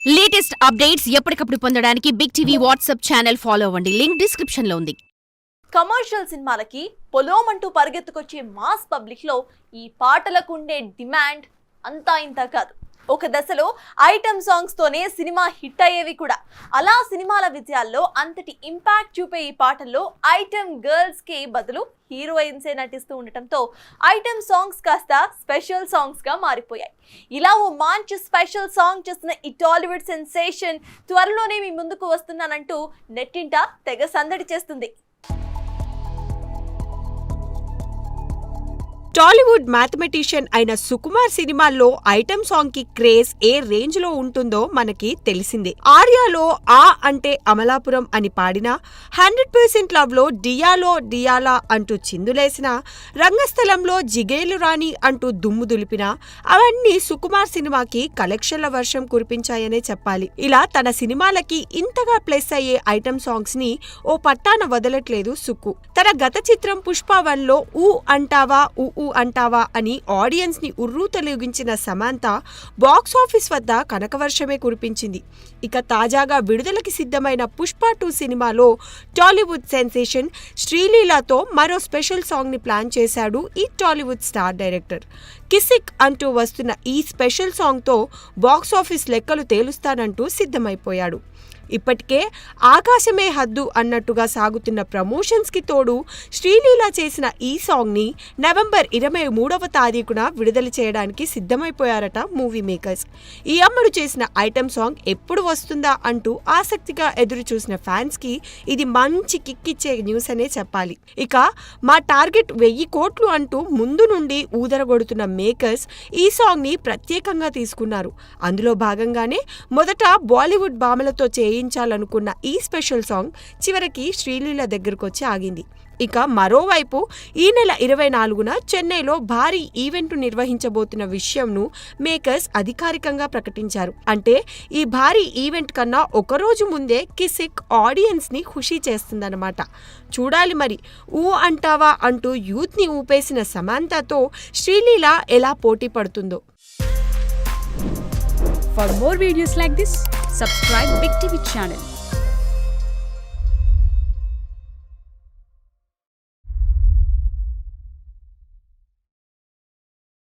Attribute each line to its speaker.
Speaker 1: Latest updates ఎప్పటికప్పుడు పొందడానికి big TV WhatsApp channel follow అవ్వండి. లింక్ డిస్క్రిప్షన్ లో ఉంది.
Speaker 2: కమర్షియల్ సినిమాలకి పొలోమంటూ పరిగెత్తుకొచ్చే మాస్ పబ్లిక్ లో ఈ పాటలకు ఉండే డిమాండ్ అంతా ఇంత కాదు. ఒక దశలో ఐటమ్ సాంగ్స్ తోనే సినిమా హిట్ అయ్యేవి కూడా. అలా సినిమాల విజయాల్లో అంతటి ఇంపాక్ట్ చూపే ఈ పాటల్లో ఐటమ్ గర్ల్స్ కి బదులు హీరోయిన్సే నటిస్తూ ఉండటంతో ఐటమ్ సాంగ్స్ కాస్త స్పెషల్ సాంగ్స్ గా మారిపోయాయి. ఇలా ఓ మంచి స్పెషల్ సాంగ్ చేస్తున్న ఈ టాలీవుడ్ సెన్సేషన్ త్వరలోనే మీ ముందుకు వస్తున్నానంటూ నెట్టింట తెగ సందడి చేస్తుంది.
Speaker 3: టాలీవుడ్ మ్యాథమెటిషియన్ అయిన సుకుమార్ సినిమాల్లో ఐటమ్ సాంగ్ కి క్రేజ్ ఏ రేంజ్ లో ఉంటుందో మనకి తెలిసిందే. ఆర్యాలో ఆ అంటే అమలాపురం అని పాడినా, 100% లవ్ లో డియాలో డియాలా అంటూ చిందులేసిన, రంగస్థలంలో జిగేలు రాణి అంటూ దుమ్ము దులిపినా అవన్నీ సుకుమార్ సినిమాకి కలెక్షన్ల వర్షం కురిపించాయనే చెప్పాలి. ఇలా తన సినిమాలకి ఇంతగా ప్లస్ అయ్యే ఐటమ్ సాంగ్స్ ని ఓ పట్టాన వదలట్లేదు సుక్కు. తన గత చిత్రం పుష్ప 1లో ఊ అంటావా ఊ అంటావా అని ఆడియన్స్ ని ఉర్రూ తొలగించిన సమాంత బాక్సాఫీస్ వద్ద కనకవర్షమే కురిపించింది. ఇక తాజాగా విడుదలకి సిద్ధమైన పుష్ప 2 సినిమాలో టాలీవుడ్ సెన్సేషన్ శ్రీలీలతో మరో స్పెషల్ సాంగ్ ని ప్లాన్ చేశాడు ఈ టాలీవుడ్ స్టార్ డైరెక్టర్. కిసిక్ అంటూ వస్తున్న ఈ స్పెషల్ సాంగ్ తో బాక్సాఫీస్ లెక్కలు తేలుస్తానంటూ సిద్ధమైపోయాడు. ఇప్పటికే ఆకాశమే హద్దు అన్నట్టుగా సాగుతున్న ప్రమోషన్స్ కి తోడు శ్రీలీల చేసిన ఈ సాంగ్ ని నవంబర్ 23వ తారీఖున విడుదల చేయడానికి సిద్ధమైపోయారట మూవీ మేకర్స్. ఈ అమ్మడు చేసిన ఐటమ్ సాంగ్ ఎప్పుడు వస్తుందా అంటూ ఆసక్తిగా ఎదురు చూసిన ఫ్యాన్స్ కి ఇది మంచి కిక్కిచ్చే న్యూస్ అనే చెప్పాలి. ఇక మా టార్గెట్ 1000 కోట్లు అంటూ ముందు నుండి ఊదరగొడుతున్న మేకర్స్ ఈ సాంగ్ ని ప్రత్యేకంగా తీసుకున్నారు. అందులో భాగంగానే మొదట బాలీవుడ్ భామలతో చేయించాలనుకున్న ఈ స్పెషల్ సాంగ్ చివరికి శ్రీలీల దగ్గరకొచ్చి ఆగింది. ఇక మరోవైపు ఈ నెల 24న చెన్నైలో భారీ ఈవెంట్ నిర్వహించబోతున్న విషయంను మేకర్స్ అధికారికంగా ప్రకటించారు. అంటే ఈ భారీ ఈవెంట్ కన్నా ఒకరోజు ముందే కిసిక్ ఆడియన్స్ ని ఖుషీ చేస్తుందన్నమాట. చూడాలి మరి ఊ అంటావా అంటూ యూత్ ని ఊపేసిన సమాంతతో శ్రీలీల ఎలా పోటీ పడుతుందో.
Speaker 4: For more videos like this, subscribe Big TV channel.